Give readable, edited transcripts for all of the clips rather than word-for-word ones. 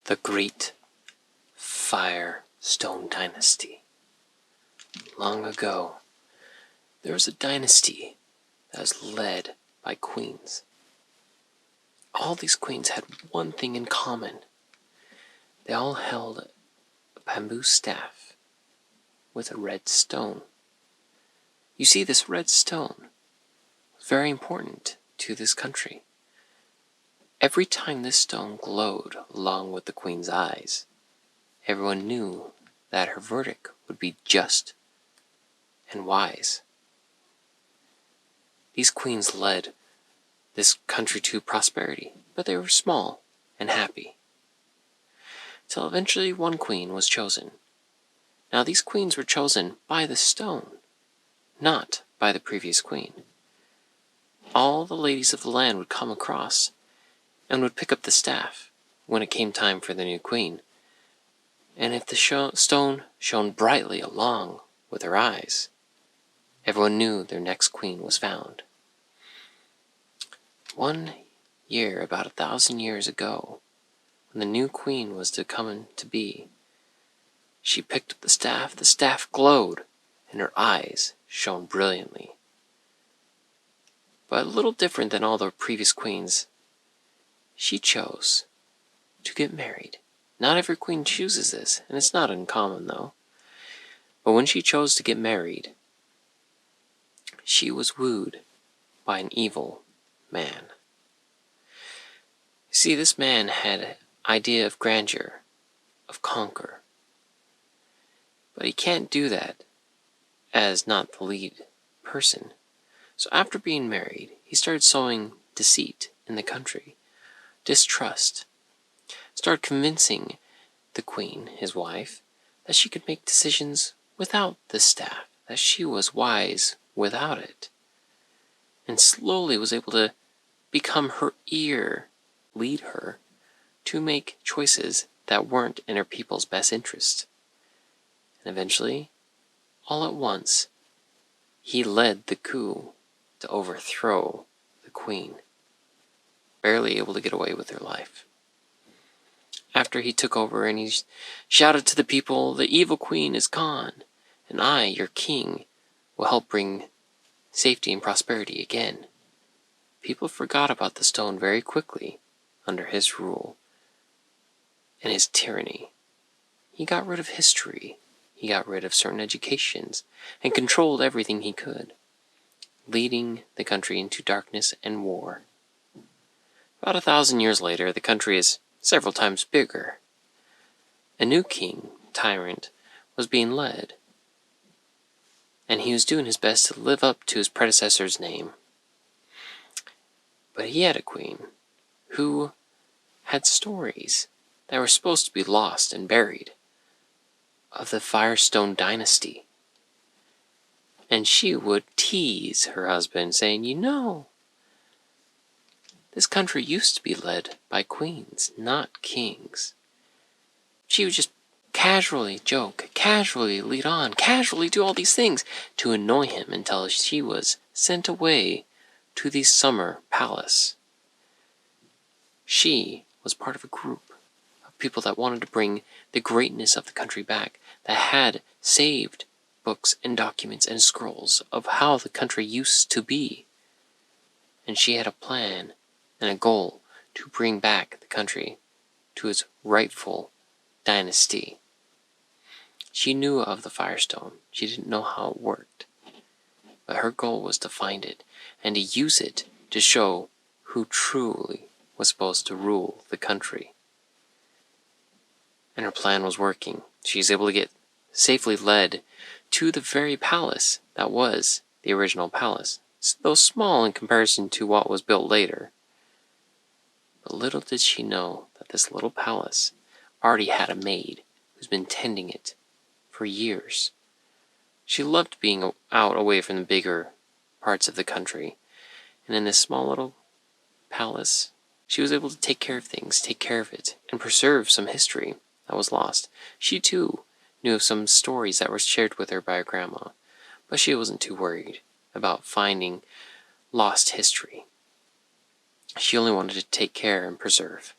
The Great Firestone Dynasty. Long ago, there was a dynasty that was led by queens. All these queens had one thing in common. They all held a bamboo staff with a red stone. You see, this red stone was very important to this country. Every time this stone glowed along with the queen's eyes, everyone knew that her verdict would be just and wise. These queens led this country to prosperity, but they were small and happy. Till eventually one queen was chosen. Now these queens were chosen by the stone, not by the previous queen. All the ladies of the land would come across and would pick up the staff when it came time for the new queen. And if the stone shone brightly along with her eyes, everyone knew their next queen was found. One year, about 1,000 years ago, when the new queen was to come to be, she picked up the staff glowed, and her eyes shone brilliantly. But a little different than all the previous queens, she chose to get married. Not every queen chooses this, and it's not uncommon though. But when she chose to get married, she was wooed by an evil man. You see, this man had an idea of grandeur, of conquer. But he can't do that as not the lead person. So after being married, he started sowing deceit in the country, distrust, started convincing the queen, his wife, that she could make decisions without the staff, that she was wise without it, and slowly was able to become her ear, lead her to make choices that weren't in her people's best interest. And eventually, all at once, he led the coup to overthrow the queen, barely able to get away with her life. After he took over and he shouted to the people, "The evil queen is gone, and I, your king, will help bring safety and prosperity again." People forgot about the stone very quickly under his rule and his tyranny. He got rid of history, he got rid of certain educations, and controlled everything he could, leading the country into darkness and war. About 1,000 years later, the country is several times bigger. A new king, tyrant, was being led, and he was doing his best to live up to his predecessor's name. But he had a queen who had stories that were supposed to be lost and buried of the Firestone Dynasty. And she would tease her husband, saying, "You know, this country used to be led by queens, not kings." She would just casually joke, casually lead on, casually do all these things to annoy him until she was sent away to the summer palace. She was part of a group of people that wanted to bring the greatness of the country back, that had saved books and documents and scrolls of how the country used to be. And she had a plan and a goal to bring back the country to its rightful dynasty. She knew of the Firestone. She didn't know how it worked. But her goal was to find it and to use it to show who truly was supposed to rule the country. And her plan was working. She was able to get safely led to the very palace that was the original palace, though small in comparison to what was built later. But little did she know that this little palace already had a maid who's been tending it for years. She loved being out away from the bigger parts of the country, and in this small little palace, she was able to take care of things, take care of it, and preserve some history that was lost. She too knew of some stories that were shared with her by her grandma, but she wasn't too worried about finding lost history. She only wanted to take care and preserve.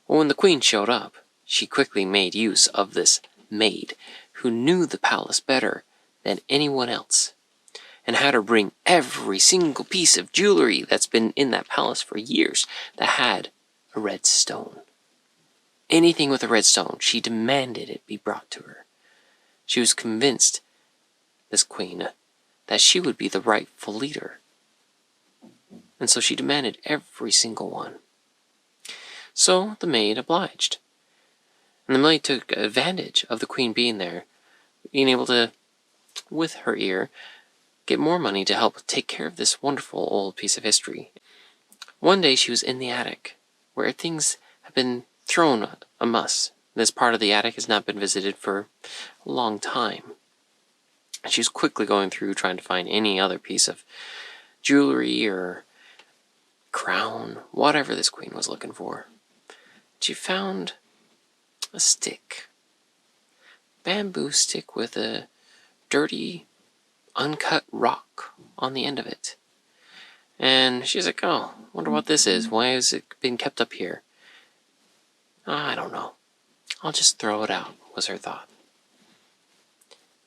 Well, when the queen showed up, she quickly made use of this maid who knew the palace better than anyone else, and had her bring every single piece of jewelry that's been in that palace for years that had a red stone. Anything with a red stone, she demanded it be brought to her. She was convinced, this queen, that she would be the rightful leader. And so she demanded every single one. So the maid obliged. And the maid took advantage of the queen being there, being able to, with her ear, get more money to help take care of this wonderful old piece of history. One day she was in the attic, where things have been thrown a muss. This part of the attic has not been visited for a long time. She was quickly going through trying to find any other piece of jewelry or crown, whatever this queen was looking for. She found a stick. Bamboo stick with a dirty, uncut rock on the end of it. And she's like, oh, wonder what this is. Why has it been kept up here? I don't know. I'll just throw it out, was her thought.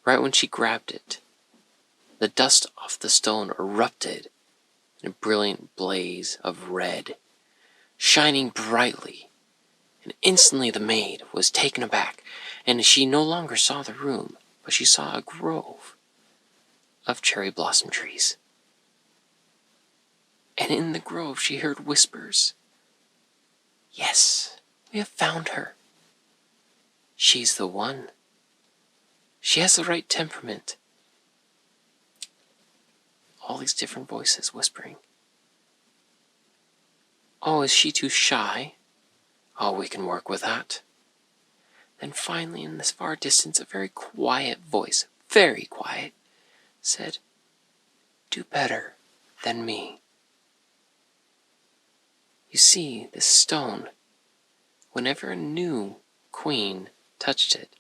Right when she grabbed it, the dust off the stone erupted in a brilliant blaze of red, shining brightly, and instantly the maid was taken aback, and she no longer saw the room, but she saw a grove of cherry blossom trees. And in the grove she heard whispers. Yes, we have found her. She's the one. She has the right temperament. All these different voices whispering. Oh, is she too shy? Oh, we can work with that. Then finally, in this far distance, a very quiet voice, very quiet, said, do better than me. You see, this stone, whenever a new queen touched it,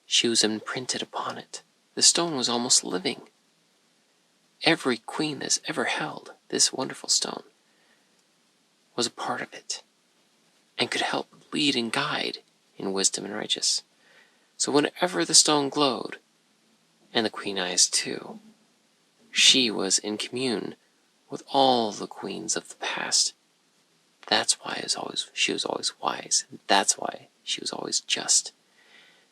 she was imprinted upon it. The stone was almost living. Every queen that's ever held this wonderful stone was a part of it and could help lead and guide in wisdom and righteousness. So whenever the stone glowed, and the queen eyes too, she was in commune with all the queens of the past. That's why she was always wise, and that's why she was always just.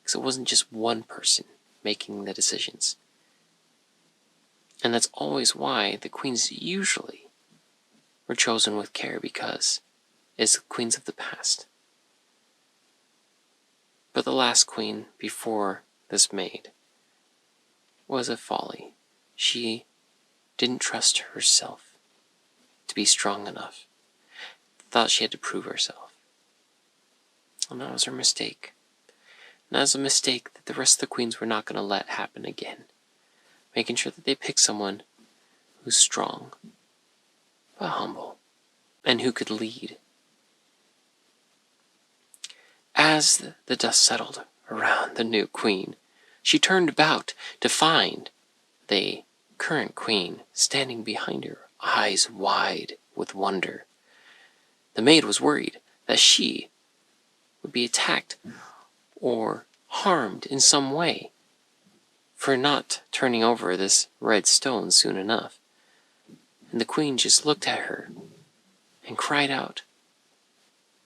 Because it wasn't just one person making the decisions. And that's always why the queens usually were chosen with care, because it's the queens of the past. But the last queen before this maid was a folly. She didn't trust herself to be strong enough. Thought she had to prove herself. And that was her mistake. And that was a mistake that the rest of the queens were not going to let happen again. Making sure that they pick someone who's strong, but humble, and who could lead. As the dust settled around the new queen, she turned about to find the current queen standing behind her, eyes wide with wonder. The maid was worried that she would be attacked or harmed in some way for not turning over this red stone soon enough. And the queen just looked at her and cried out,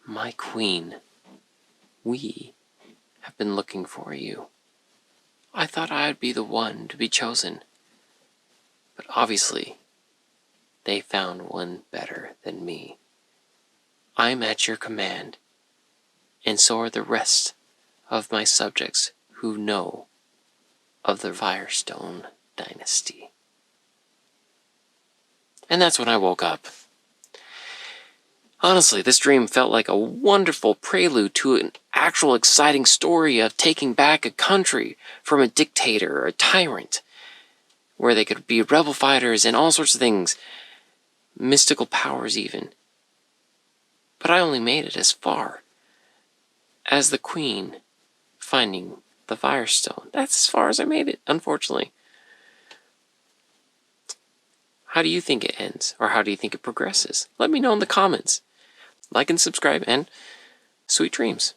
my queen, we have been looking for you. I thought I would be the one to be chosen, but obviously they found one better than me. I'm at your command, and so are the rest of my subjects who know of the Firestone Dynasty. And that's when I woke up. Honestly, this dream felt like a wonderful prelude to an actual exciting story of taking back a country from a dictator or a tyrant, where they could be rebel fighters and all sorts of things, mystical powers even. But I only made it as far as the queen finding the Firestone. That's as far as I made it, unfortunately. How do you think it ends? Or how do you think it progresses? Let me know in the comments. Like and subscribe, and Sweet dreams.